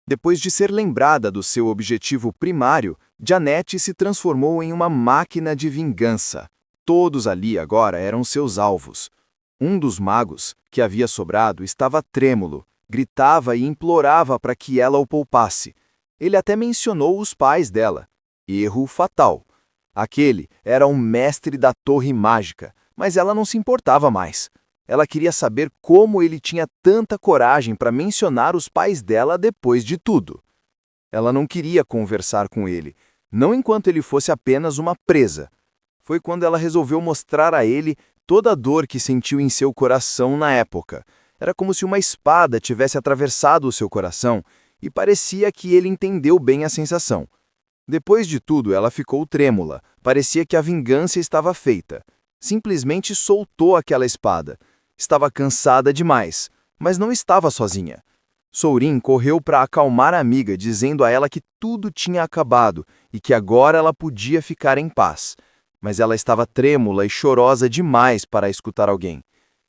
Depois de ser lembrada do seu objetivo primário, Janet se transformou em uma máquina de vingança. Todos ali agora eram seus alvos. Um dos magos, que havia sobrado, estava trêmulo, gritava e implorava para que ela o poupasse. Ele até mencionou os pais dela. Erro fatal. Aquele era um mestre da torre mágica, mas ela não se importava mais. Ela queria saber como ele tinha tanta coragem para mencionar os pais dela depois de tudo. Ela não queria conversar com ele, não enquanto ele fosse apenas uma presa. Foi quando ela resolveu mostrar a ele toda a dor que sentiu em seu coração na época. Era como se uma espada tivesse atravessado o seu coração e parecia que ele entendeu bem a sensação. Depois de tudo, ela ficou trêmula. Parecia que a vingança estava feita. Simplesmente soltou aquela espada. Estava cansada demais, mas não estava sozinha. Sourin correu para acalmar a amiga, dizendo a ela que tudo tinha acabado e que agora ela podia ficar em paz. Mas ela estava trêmula e chorosa demais para escutar alguém.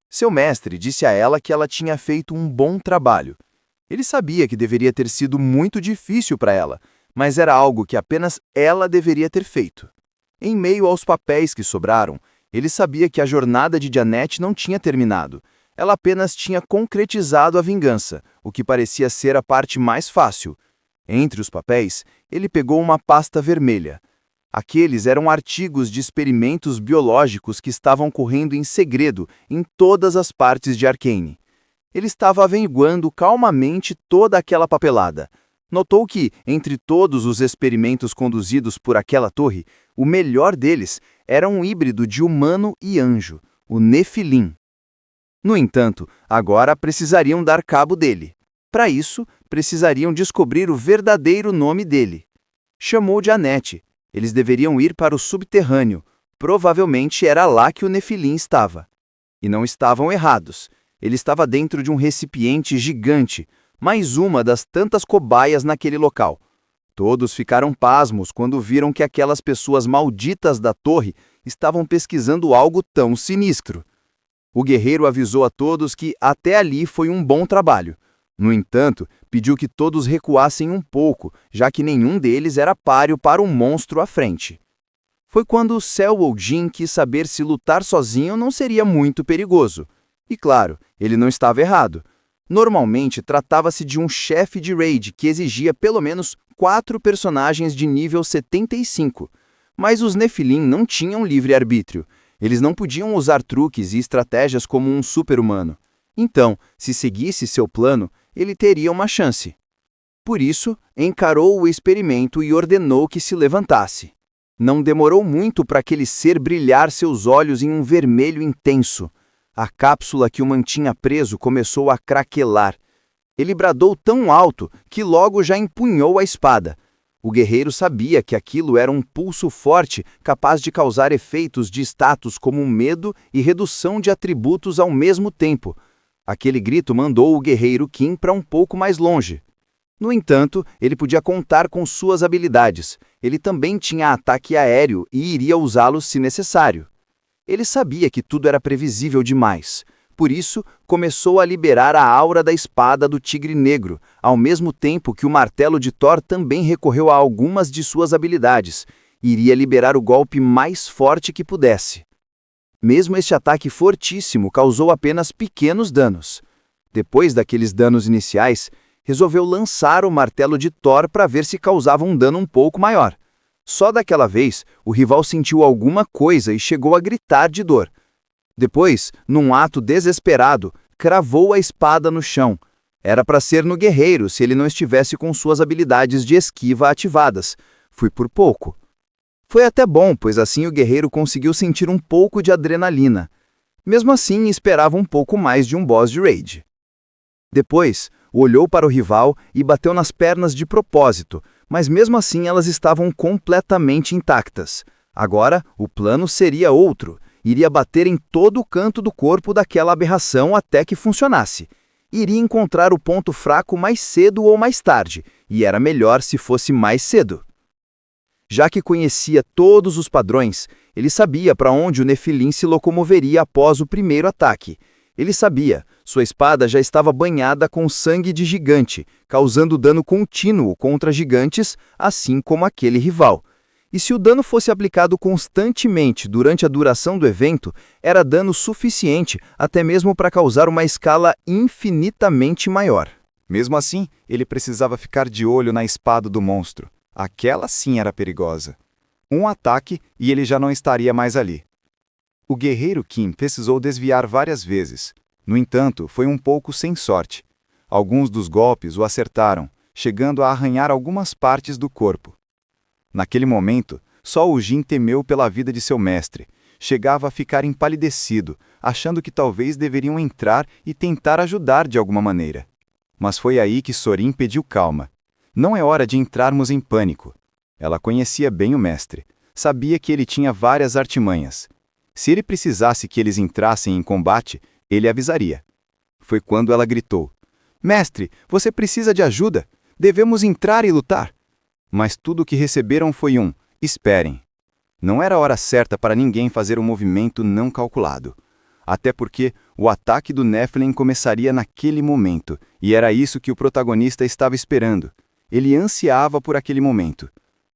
Seu mestre disse a ela que ela tinha feito um bom trabalho. Ele sabia que deveria ter sido muito difícil para ela, mas era algo que apenas ela deveria ter feito. Em meio aos papéis que sobraram, ele sabia que a jornada de Janet não tinha terminado. Ela apenas tinha concretizado a vingança, o que parecia ser a parte mais fácil. Entre os papéis, ele pegou uma pasta vermelha. Aqueles eram artigos de experimentos biológicos que estavam correndo em segredo em todas as partes de Arcane. Ele estava averiguando calmamente toda aquela papelada. Notou que, entre todos os experimentos conduzidos por aquela torre, o melhor deles era um híbrido de humano e anjo, o Nefilim. No entanto, agora precisariam dar cabo dele. Para isso, precisariam descobrir o verdadeiro nome dele. Chamou Janet. Eles deveriam ir para o subterrâneo. Provavelmente era lá que o Nefilim estava. E não estavam errados. Ele estava dentro de um recipiente gigante, mais uma das tantas cobaias naquele local. Todos ficaram pasmos quando viram que aquelas pessoas malditas da torre estavam pesquisando algo tão sinistro. O guerreiro avisou a todos que até ali foi um bom trabalho. No entanto, pediu que todos recuassem um pouco, já que nenhum deles era páreo para um monstro à frente. Foi quando Selwoldin quis saber se lutar sozinho não seria muito perigoso. E claro, ele não estava errado. Normalmente, tratava-se de um chefe de raid que exigia pelo menos 4 personagens de nível 75. Mas os Nefilim não tinham livre-arbítrio. Eles não podiam usar truques e estratégias como um super-humano. Então, se seguisse seu plano, ele teria uma chance. Por isso, encarou o experimento e ordenou que se levantasse. Não demorou muito para aquele ser brilhar seus olhos em um vermelho intenso. A cápsula que o mantinha preso começou a craquelar. Ele bradou tão alto que logo já empunhou a espada. O guerreiro sabia que aquilo era um pulso forte capaz de causar efeitos de status como medo e redução de atributos ao mesmo tempo. Aquele grito mandou o guerreiro Kim para um pouco mais longe. No entanto, ele podia contar com suas habilidades. Ele também tinha ataque aéreo e iria usá-los se necessário. Ele sabia que tudo era previsível demais. Por isso, começou a liberar a aura da espada do Tigre Negro, ao mesmo tempo que o martelo de Thor também recorreu a algumas de suas habilidades. Iria liberar o golpe mais forte que pudesse. Mesmo este ataque fortíssimo causou apenas pequenos danos. Depois daqueles danos iniciais, resolveu lançar o martelo de Thor para ver se causava um dano um pouco maior. Só daquela vez, o rival sentiu alguma coisa e chegou a gritar de dor. Depois, num ato desesperado, cravou a espada no chão. Era para ser no guerreiro se ele não estivesse com suas habilidades de esquiva ativadas. Foi por pouco. Foi até bom, pois assim o guerreiro conseguiu sentir um pouco de adrenalina. Mesmo assim, esperava um pouco mais de um boss de raid. Depois, olhou para o rival e bateu nas pernas de propósito, mas mesmo assim elas estavam completamente intactas. Agora, o plano seria outro. Iria bater em todo o canto do corpo daquela aberração até que funcionasse. Iria encontrar o ponto fraco mais cedo ou mais tarde, e era melhor se fosse mais cedo. Já que conhecia todos os padrões, ele sabia para onde o Nefilim se locomoveria após o primeiro ataque. Ele sabia, Sua espada já estava banhada com sangue de gigante, causando dano contínuo contra gigantes, assim como aquele rival. E se o dano fosse aplicado constantemente durante a duração do evento, era dano suficiente até mesmo para causar uma escala infinitamente maior. Mesmo assim, ele precisava ficar de olho na espada do monstro. Aquela sim era perigosa. Um ataque e ele já não estaria mais ali. O guerreiro Kim precisou desviar várias vezes. No entanto, foi um pouco sem sorte. Alguns dos golpes o acertaram, chegando a arranhar algumas partes do corpo. Naquele momento, só o Jin temeu pela vida de seu mestre. Chegava a ficar empalidecido, achando que talvez deveriam entrar e tentar ajudar de alguma maneira. Mas foi aí que Sorin pediu calma. Não é hora de entrarmos em pânico. Ela conhecia bem o mestre. Sabia que ele tinha várias artimanhas. Se ele precisasse que eles entrassem em combate, ele avisaria. Foi quando ela gritou: "Mestre, você precisa de ajuda! Devemos entrar e lutar!" Mas tudo o que receberam foi um "esperem". Não era a hora certa para ninguém fazer um movimento não calculado. Até porque o ataque do Nephilim começaria naquele momento, e era isso que o protagonista estava esperando. Ele ansiava por aquele momento.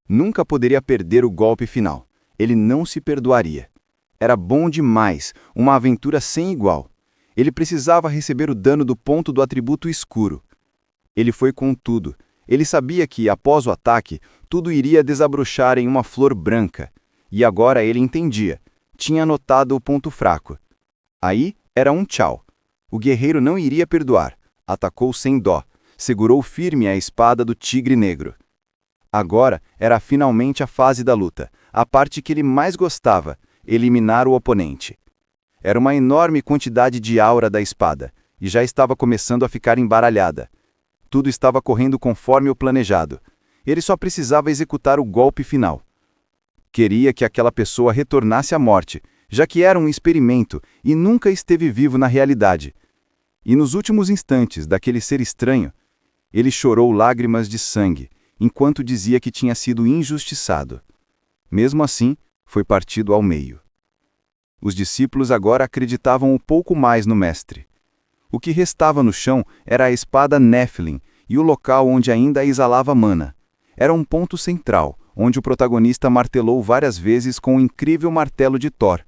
Nunca poderia perder o golpe final. Ele não se perdoaria. Era bom demais, uma aventura sem igual. Ele precisava receber o dano do ponto do atributo escuro. Ele foi com tudo. Ele sabia que, após o ataque, tudo iria desabrochar em uma flor branca. E agora ele entendia. Tinha notado o ponto fraco. Aí era um tchau. O guerreiro não iria perdoar. Atacou sem dó. Segurou firme a espada do tigre negro. Agora era finalmente a fase da luta, a parte que ele mais gostava, eliminar o oponente. Era uma enorme quantidade de aura da espada, e já estava começando a ficar embaralhada. Tudo estava correndo conforme o planejado. Ele só precisava executar o golpe final. Queria que aquela pessoa retornasse à morte, já que era um experimento e nunca esteve vivo na realidade. E nos últimos instantes daquele ser estranho, ele chorou lágrimas de sangue, enquanto dizia que tinha sido injustiçado. Mesmo assim, foi partido ao meio. Os discípulos agora acreditavam um pouco mais no mestre. O que restava no chão era a espada Nephilim e o local onde ainda exalava mana. Era um ponto central, onde o protagonista martelou várias vezes com o incrível martelo de Thor.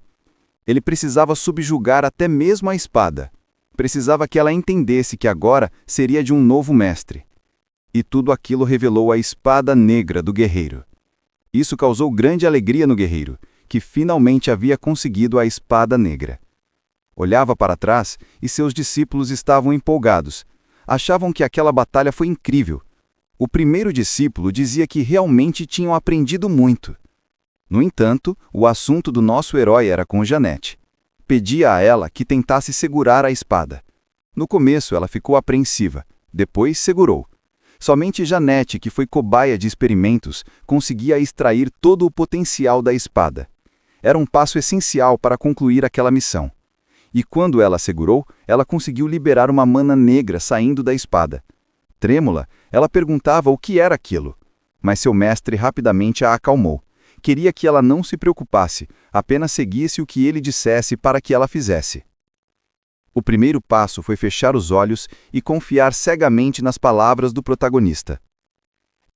Ele precisava subjugar até mesmo a espada. Precisava que ela entendesse que agora seria de um novo mestre. E tudo aquilo revelou a espada negra do guerreiro. Isso causou grande alegria no guerreiro, que finalmente havia conseguido a espada negra. Olhava para trás e seus discípulos estavam empolgados. Achavam que aquela batalha foi incrível. O primeiro discípulo dizia que realmente tinham aprendido muito. No entanto, o assunto do nosso herói era com Jeanette. Pedia a ela que tentasse segurar a espada. No começo ela ficou apreensiva, depois segurou. Somente Jeanette, que foi cobaia de experimentos, conseguia extrair todo o potencial da espada. Era um passo essencial para concluir aquela missão. E quando ela segurou, ela conseguiu liberar uma mana negra saindo da espada. Trêmula, ela perguntava o que era aquilo. Mas seu mestre rapidamente a acalmou. Queria que ela não se preocupasse, apenas seguisse o que ele dissesse para que ela fizesse. O primeiro passo foi fechar os olhos e confiar cegamente nas palavras do protagonista.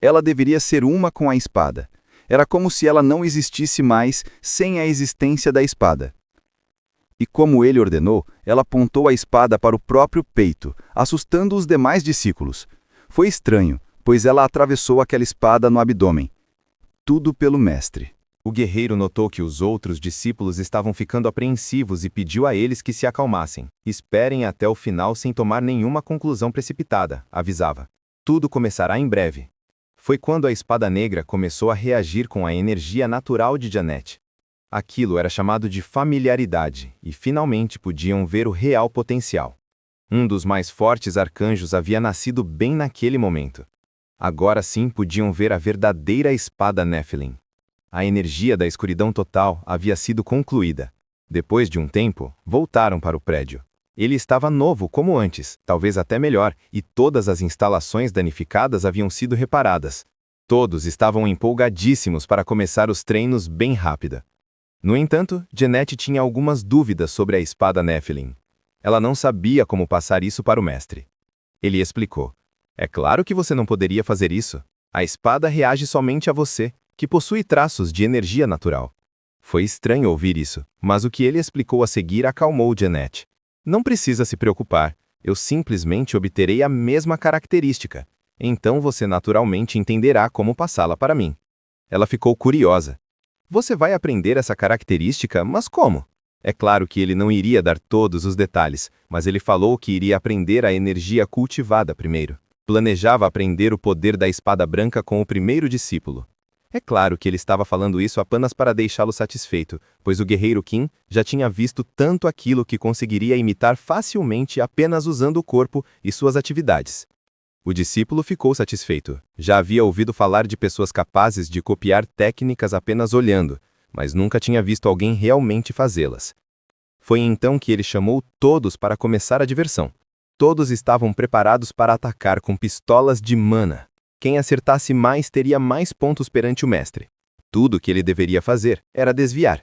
Ela deveria ser uma com a espada. Era como se ela não existisse mais sem a existência da espada. E como ele ordenou, ela apontou a espada para o próprio peito, assustando os demais discípulos. Foi estranho, pois ela atravessou aquela espada no abdômen. Tudo pelo mestre. O guerreiro notou que os outros discípulos estavam ficando apreensivos e pediu a eles que se acalmassem. Esperem até o final sem tomar nenhuma conclusão precipitada, avisava. Tudo começará em breve. Foi quando a espada negra começou a reagir com a energia natural de Jeanette. Aquilo era chamado de familiaridade, e finalmente podiam ver o real potencial. Um dos mais fortes arcanjos havia nascido bem naquele momento. Agora sim podiam ver a verdadeira espada Nephilim. A energia da escuridão total havia sido concluída. Depois de um tempo, voltaram para o prédio. Ele estava novo como antes, talvez até melhor, e todas as instalações danificadas haviam sido reparadas. Todos estavam empolgadíssimos para começar os treinos bem rápido. No entanto, Jeanette tinha algumas dúvidas sobre a espada Nephilim. Ela não sabia como passar isso para o mestre. Ele explicou. É claro que você não poderia fazer isso. A espada reage somente a você, que possui traços de energia natural. Foi estranho ouvir isso, mas o que ele explicou a seguir acalmou Jeanette. Não precisa se preocupar, eu simplesmente obterei a mesma característica. Então você naturalmente entenderá como passá-la para mim. Ela ficou curiosa. Você vai aprender essa característica, mas como? É claro que ele não iria dar todos os detalhes, mas ele falou que iria aprender a energia cultivada primeiro. Planejava aprender o poder da espada branca com o primeiro discípulo. É claro que ele estava falando isso apenas para deixá-lo satisfeito, pois o guerreiro Qin já tinha visto tanto aquilo que conseguiria imitar facilmente apenas usando o corpo e suas atividades. O discípulo ficou satisfeito. Já havia ouvido falar de pessoas capazes de copiar técnicas apenas olhando, mas nunca tinha visto alguém realmente fazê-las. Foi então que ele chamou todos para começar a diversão. Todos estavam preparados para atacar com pistolas de mana. Quem acertasse mais teria mais pontos perante o mestre. Tudo o que ele deveria fazer era desviar.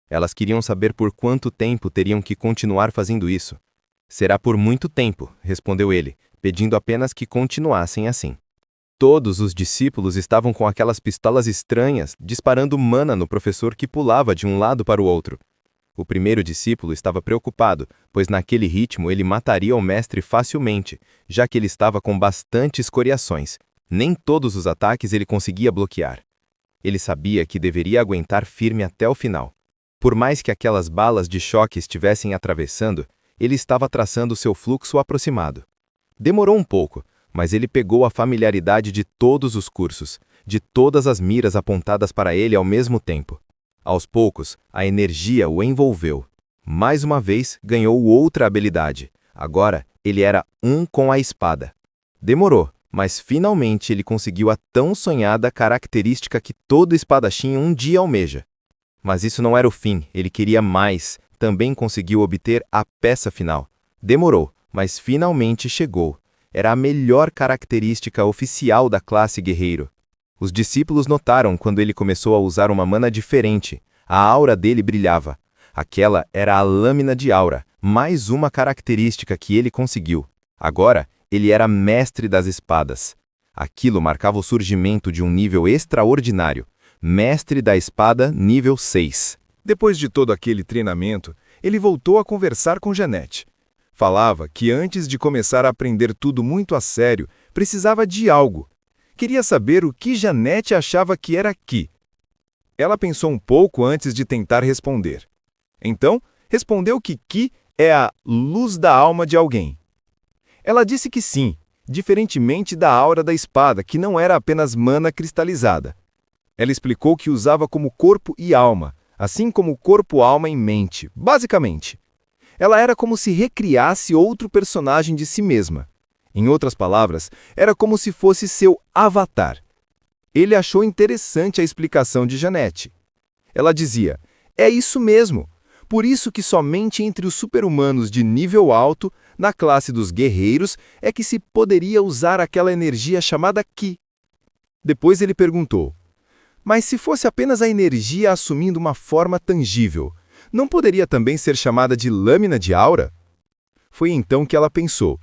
Elas queriam saber por quanto tempo teriam que continuar fazendo isso. Será por muito tempo, respondeu ele, pedindo apenas que continuassem assim. Todos os discípulos estavam com aquelas pistolas estranhas, disparando mana no professor que pulava de um lado para o outro. O primeiro discípulo estava preocupado, pois naquele ritmo ele mataria o mestre facilmente, já que ele estava com bastante escoriações. Nem todos os ataques ele conseguia bloquear. Ele sabia que deveria aguentar firme até o final. Por mais que aquelas balas de choque estivessem atravessando, ele estava traçando seu fluxo aproximado. Demorou um pouco, mas ele pegou a familiaridade de todos os cursos, de todas as miras apontadas para ele ao mesmo tempo. Aos poucos, a energia o envolveu. Mais uma vez, ganhou outra habilidade. Agora, ele era um com a espada. Demorou, mas finalmente ele conseguiu a tão sonhada característica que todo espadachim um dia almeja. Mas isso não era o fim, ele queria mais. Também conseguiu obter a peça final. Demorou, mas finalmente chegou. Era a melhor característica oficial da classe guerreiro. Os discípulos notaram quando ele começou a usar uma mana diferente. A aura dele brilhava. Aquela era a lâmina de aura, mais uma característica que ele conseguiu. Agora, ele era mestre das espadas. Aquilo marcava o surgimento de um nível extraordinário. Mestre da espada nível 6. Depois de todo aquele treinamento, ele voltou a conversar com Jeanette. Falava que antes de começar a aprender tudo muito a sério, precisava de algo. Queria saber o que Jeanette achava que era Qi. Ela pensou um pouco antes de tentar responder. Então, respondeu que Qi é a luz da alma de alguém. Ela disse que sim, diferentemente da aura da espada, que não era apenas mana cristalizada. Ela explicou que usava como corpo e alma, assim como corpo, alma e mente, basicamente. Ela era como se recriasse outro personagem de si mesma. Em outras palavras, era como se fosse seu avatar. Ele achou interessante a explicação de Jeanette. Ela dizia, é isso mesmo. Por isso que somente entre os super-humanos de nível alto, na classe dos guerreiros, é que se poderia usar aquela energia chamada Qi. Depois ele perguntou, mas se fosse apenas a energia assumindo uma forma tangível, não poderia também ser chamada de lâmina de aura? Foi então que ela pensou.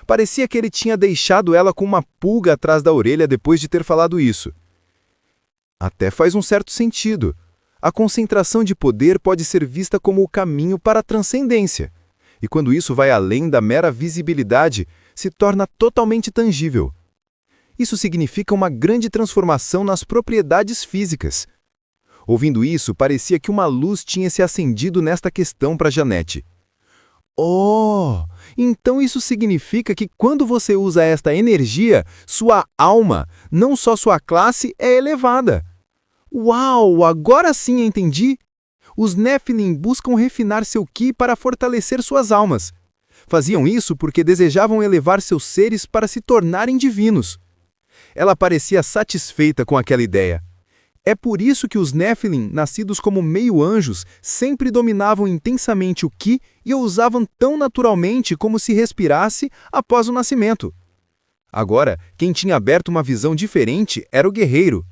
Parecia que ele tinha deixado ela com uma pulga atrás da orelha depois de ter falado isso. Até faz um certo sentido. A concentração de poder pode ser vista como o caminho para a transcendência. E quando isso vai além da mera visibilidade, se torna totalmente tangível. Isso significa uma grande transformação nas propriedades físicas. Ouvindo isso, parecia que uma luz tinha se acendido nesta questão para Jeanette. Oh, então isso significa que quando você usa esta energia, sua alma, não só sua classe, é elevada. Uau, agora sim entendi! Os Nephilim buscam refinar seu Qi para fortalecer suas almas. Faziam isso porque desejavam elevar seus seres para se tornarem divinos. Ela parecia satisfeita com aquela ideia. É por isso que os Nephilim, nascidos como meio-anjos, sempre dominavam intensamente o Qi e o usavam tão naturalmente como se respirasse após o nascimento. Agora, quem tinha aberto uma visão diferente era o guerreiro.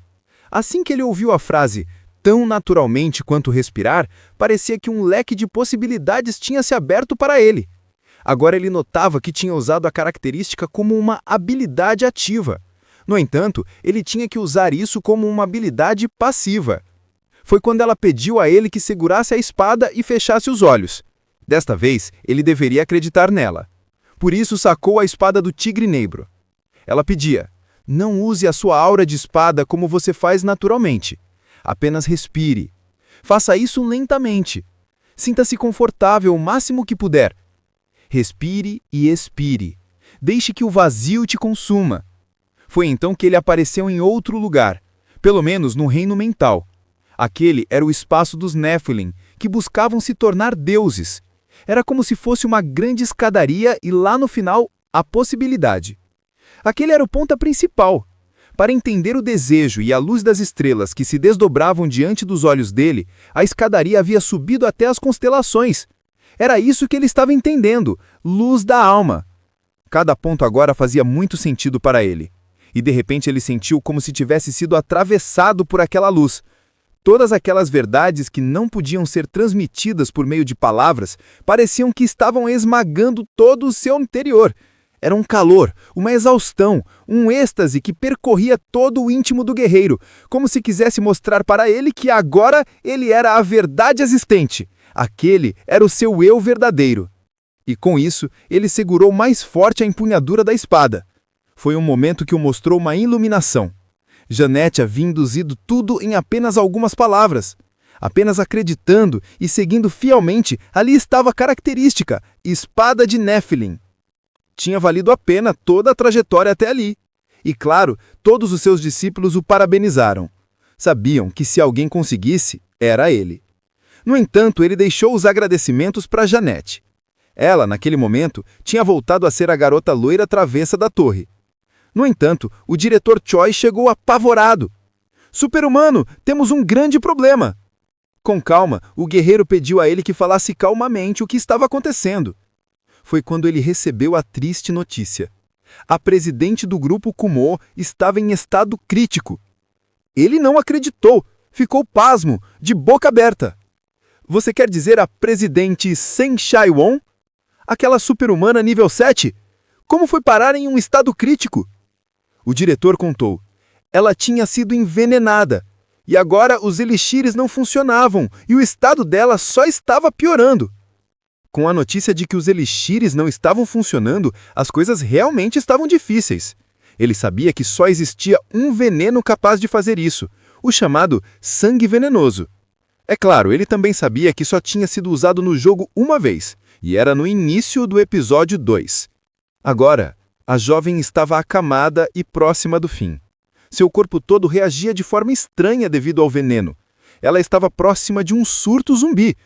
Assim que ele ouviu a frase, tão naturalmente quanto respirar, parecia que um leque de possibilidades tinha se aberto para ele. Agora ele notava que tinha usado a característica como uma habilidade ativa. No entanto, ele tinha que usar isso como uma habilidade passiva. Foi quando ela pediu a ele que segurasse a espada e fechasse os olhos. Desta vez, ele deveria acreditar nela. Por isso, sacou a espada do tigre negro. Ela pedia: não use a sua aura de espada como você faz naturalmente. Apenas respire. Faça isso lentamente. Sinta-se confortável o máximo que puder. Respire e expire. Deixe que o vazio te consuma. Foi então que ele apareceu em outro lugar, pelo menos no reino mental. Aquele era o espaço dos Nephilim, que buscavam se tornar deuses. Era como se fosse uma grande escadaria e lá no final, a possibilidade. Aquele era o ponto principal. Para entender o desejo e a luz das estrelas que se desdobravam diante dos olhos dele, a escadaria havia subido até as constelações. Era isso que ele estava entendendo, luz da alma. Cada ponto agora fazia muito sentido para ele. E de repente ele sentiu como se tivesse sido atravessado por aquela luz. Todas aquelas verdades que não podiam ser transmitidas por meio de palavras pareciam que estavam esmagando todo o seu interior. Era um calor, uma exaustão, um êxtase que percorria todo o íntimo do guerreiro, como se quisesse mostrar para ele que agora ele era a verdade existente. Aquele era o seu eu verdadeiro. E com isso, ele segurou mais forte a empunhadura da espada. Foi um momento que o mostrou uma iluminação. Jeanette havia induzido tudo em apenas algumas palavras. Apenas acreditando e seguindo fielmente, ali estava a característica, espada de Nephilim. Tinha valido a pena toda a trajetória até ali. E claro, todos os seus discípulos o parabenizaram. Sabiam que se alguém conseguisse, era ele. No entanto, ele deixou os agradecimentos para Jeanette. Ela, naquele momento, tinha voltado a ser a garota loira travessa da torre. No entanto, o diretor Choi chegou apavorado. Super-humano, temos um grande problema. Com calma, o guerreiro pediu a ele que falasse calmamente o que estava acontecendo. Foi quando ele recebeu a triste notícia. A presidente do grupo Kumo estava em estado crítico. Ele não acreditou, ficou pasmo, de boca aberta. Você quer dizer a presidente Sen Shai-won? Aquela super-humana nível 7? Como foi parar em um estado crítico? O diretor contou. Ela tinha sido envenenada. E agora os elixires não funcionavam e o estado dela só estava piorando. Com a notícia de que os elixires não estavam funcionando, as coisas realmente estavam difíceis. Ele sabia que só existia um veneno capaz de fazer isso, o chamado sangue venenoso. É claro, ele também sabia que só tinha sido usado no jogo uma vez, e era no início do episódio 2. Agora, a jovem estava acamada e próxima do fim. Seu corpo todo reagia de forma estranha devido ao veneno. Ela estava próxima de um surto zumbi,